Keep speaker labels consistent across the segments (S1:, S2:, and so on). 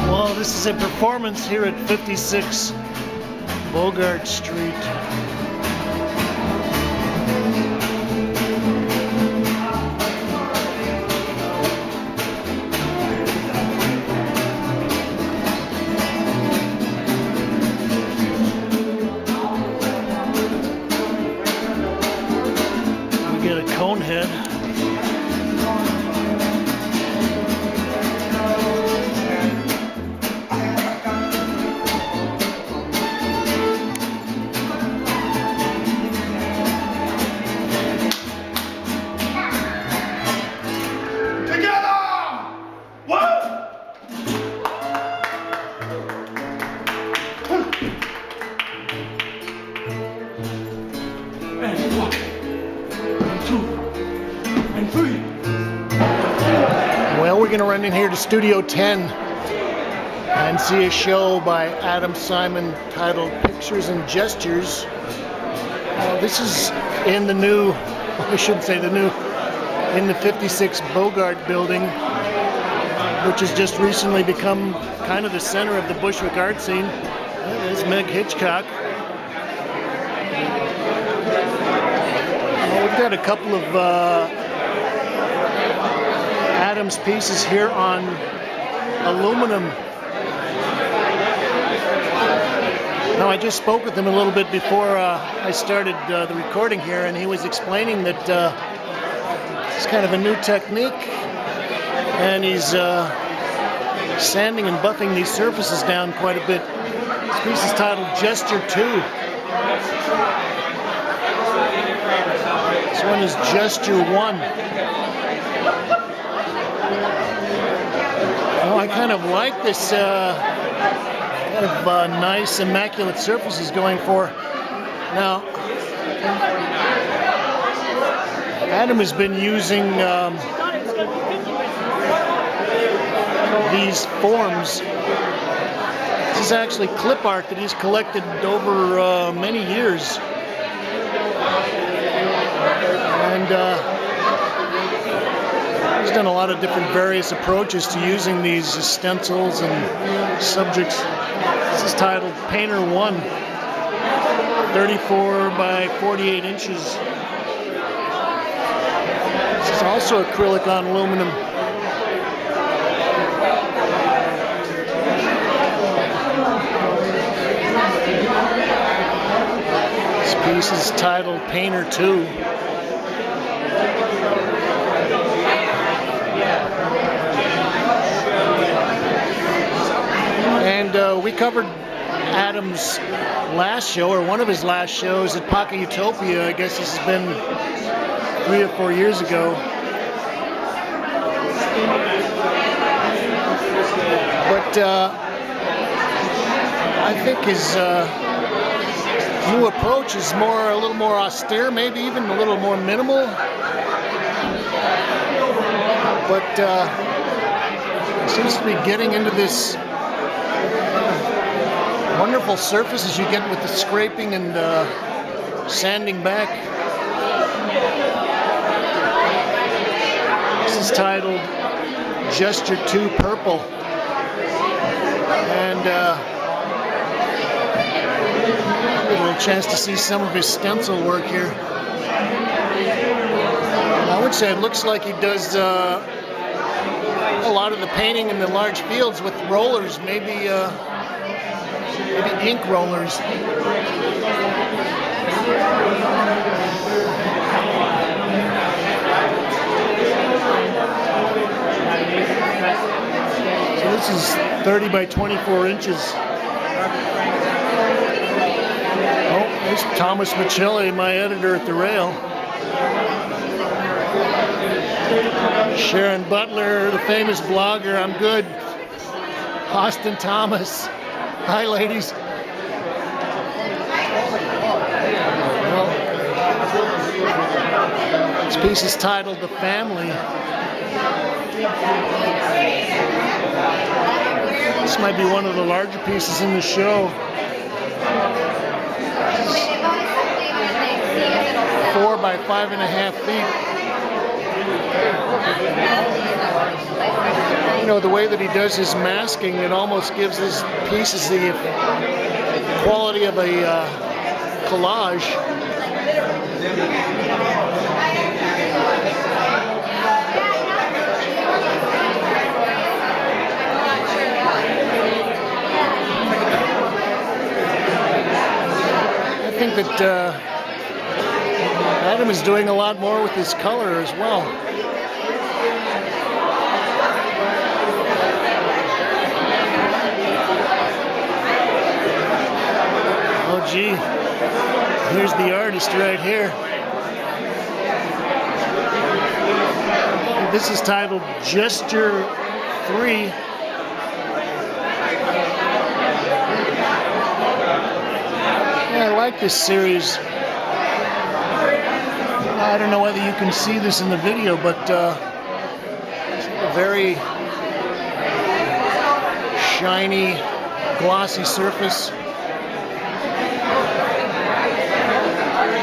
S1: Well, this is a performance here at 56 Bogart Street. We get a cone head. Well, we're going to run in here to Studio 10 and see a show by Adam Simon titled Pictures and Gestures. This is in the new, I shouldn't say the new, in the 56 Bogart building, which has just recently become kind of the center of the Bushwick art scene. There's Meg Hitchcock. We've got a couple of Adam's pieces here on aluminum. Now, I just spoke with him a little bit before I started the recording here, and he was explaining that it's kind of a new technique, and he's sanding and buffing these surfaces down quite a bit. This piece is titled Gesture 2. This one is Gesture 1. Oh, I kind of like this kind of nice, immaculate surface he's going for. Now, Adam has been using these forms. This is actually clip art that he's collected over many years. And he's done a lot of different various approaches to using these stencils and subjects. This is titled Painter 1, 34 by 48 inches. This is also acrylic on aluminum. This piece is titled Painter 2. And we covered Adam's last show, or one of his last shows, at Pocket Utopia. I guess this has been 3 or 4 years ago. But I think his new approach is a little more austere, maybe even a little more minimal. But he seems to be getting into this wonderful surfaces you get with the scraping and sanding back. This is titled Gesture 2 Purple. And a little chance to see some of his stencil work here. And I would say it looks like he does a lot of the painting in the large fields with rollers, maybe ink rollers. So this is 30 by 24 inches. Oh, there's Thomas Michelli, my editor at the Rail. Sharon Butler, the famous blogger, I'm good. Austin Thomas. Hi, ladies. Well, this piece is titled The Family. This might be one of the larger pieces in the show. 4 by 5.5 feet. you know, the way that he does his masking, it almost gives his pieces the quality of a collage. I think that Adam is doing a lot more with his color as well. Oh gee, here's the artist right here. This is titled Gesture 3. Yeah, I like this series. I don't know whether you can see this in the video, but it's a very shiny, glossy surface.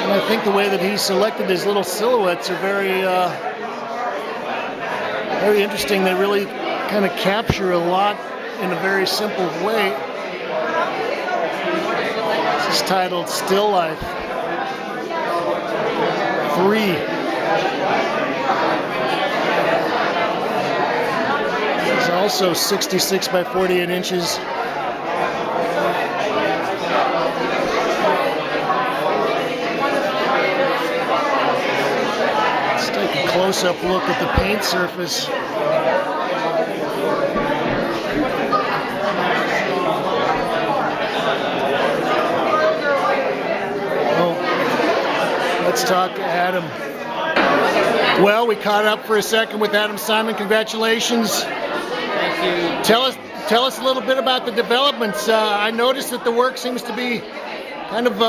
S1: And I think the way that he selected his little silhouettes are very, very interesting. They really kind of capture a lot in a very simple way. This is titled Still Life 3. It's also 66 by 48 inches. Let's take a close-up look at the paint surface. Let's talk to Adam. Well, we caught up for a second with Adam Simon. Congratulations.
S2: Thank you.
S1: Tell us a little bit about the developments. I noticed that the work seems to be kind of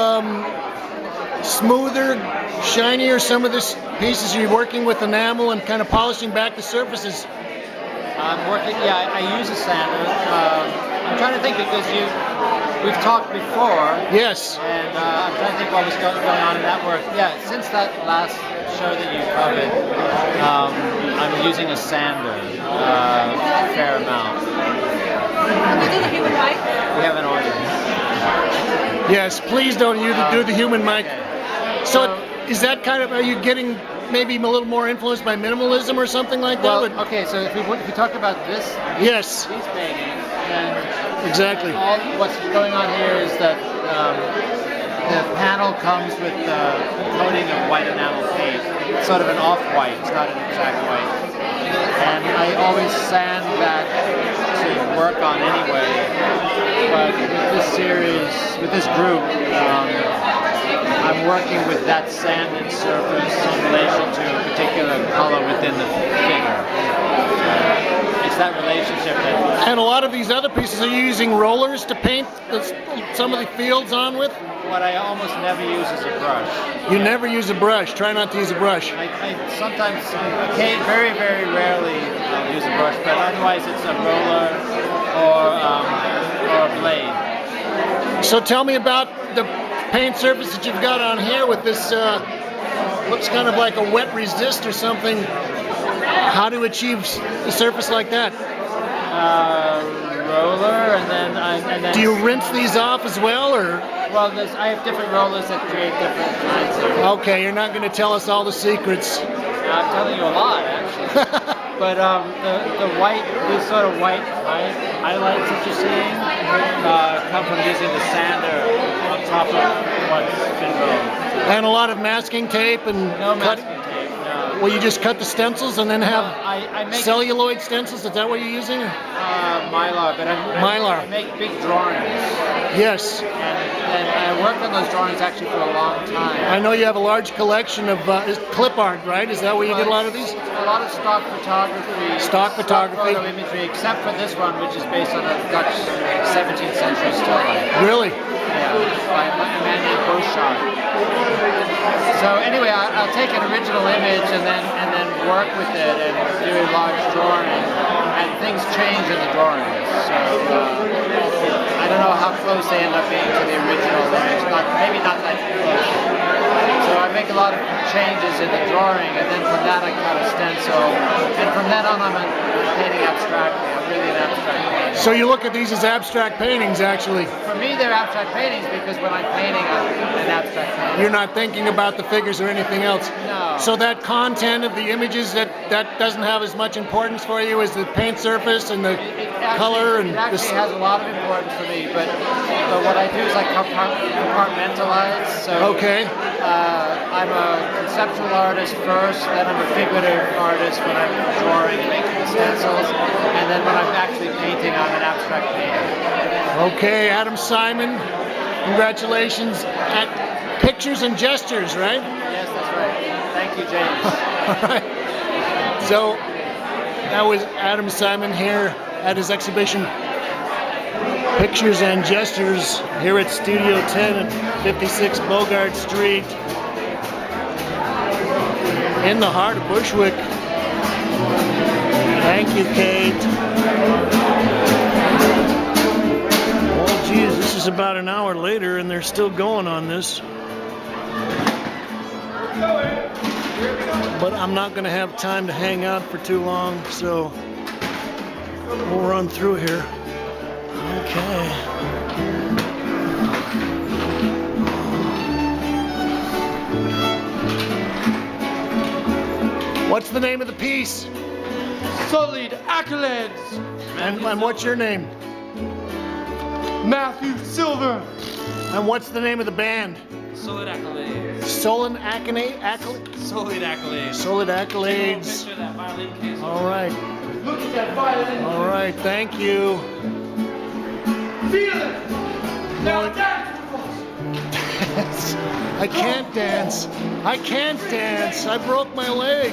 S1: smoother, shinier. Some of the pieces you're working with enamel and kind of polishing back the surfaces.
S2: I'm working. Yeah, I use a sander. I'm trying to think because we've talked before.
S1: Yes.
S2: And I'm trying to think what was going on in that work. Yeah, since that last show that you covered, I'm using a sander a fair amount.
S3: You do the human mic?
S2: We have an order.
S1: Yes, please don't do the human mic.
S2: Okay.
S1: So is that kind of, are you getting maybe a little more influenced by minimalism or something like that?
S2: Well, okay, so if we talk about this,
S1: yes,
S2: these paintings, then
S1: exactly.
S2: all what's going on here is that the panel comes with a coating of white enamel paint. It's sort of an off-white, it's not an exact white. And I always sand that to work on anyway. But with this series, with this group, I'm working with that sanded surface in relation to a particular color within the figure. It's that relationship that...
S1: And a lot of these other pieces, are you using rollers to paint some of the fields on with?
S2: What I almost never use is a brush.
S1: You never use a brush. Try not to use a brush.
S2: I sometimes, very, very rarely use a brush, but otherwise it's a roller or a blade.
S1: So tell me about the paint surface that you've got on here with this, looks kind of like a wet resist or something. How to achieve a surface like that?
S2: Roller, and then
S1: do you rinse these off as well, or?
S2: Well, I have different rollers that create different kinds of...
S1: Okay, you're not going to tell us all the secrets.
S2: I'm telling you a lot, actually. But the white, these sort of white highlights that you're seeing come from using the sander on top of what's been rolled.
S1: And a lot of masking tape and
S2: no
S1: cutting.
S2: Masking tape, no.
S1: Well, you just cut the stencils and then have
S2: I make
S1: celluloid stencils. Is that what you're using?
S2: Mylar, but
S1: Mylar.
S2: I make big drawings.
S1: Yes.
S2: And I worked on those drawings actually for a long time.
S1: I know you have a large collection of clip art, right? Is that where you did a lot of these?
S2: A lot of stock photography.
S1: Stock photography.
S2: Photo imagery, except for this one, which is based on a Dutch 17th century still life.
S1: Really?
S2: Yeah, by a man named Beauchamp. So anyway, I'll take an original image and then work with it and do a large drawing, and things change in the drawings. So I don't know how close they end up being to the original image. Maybe not that close. So I make make a lot of changes in the drawing, and then from that I cut a stencil, and from then on I'm painting abstractly. I'm really an abstract painter.
S1: So you look at these as abstract paintings, actually.
S2: For me, they're abstract paintings because when I'm painting, I'm an abstract painter.
S1: You're not thinking about the figures or anything else.
S2: No.
S1: So that content of the images, that doesn't have as much importance for you as the paint surface and the color and
S2: it actually has a lot of importance for me, but what I do is I compartmentalize. So
S1: okay.
S2: I'm a conceptual artist first, then I'm a figurative artist when I'm drawing and making the stencils, and then when I'm actually painting, I'm an abstract painter.
S1: Okay, Adam Simon, congratulations at Pictures and Gestures, right?
S2: Yes, that's right. Thank you, James.
S1: All right. So that was Adam Simon here at his exhibition Pictures and Gestures here at Studio 10 at 56 Bogart Street in the heart of Bushwick. Thank you, Kate. Oh geez, this is about an hour later and they're still going on this. But I'm not going to have time to hang out for too long, so we'll run through here. Okay. What's the name of the piece?
S4: Sullied Accolades.
S1: And what's your name?
S4: Matthew Silver.
S1: And what's the name of the band?
S4: Sullied Accolades.
S1: Sullied Accolades?
S4: Sullied Accolades.
S1: Sullied Accolades.
S4: Picture that violin case.
S1: All right.
S4: Look at that violin.
S1: All right. Thank you.
S4: Feel it. Now dance with us.
S1: I can't dance. I can't dance. I broke my leg.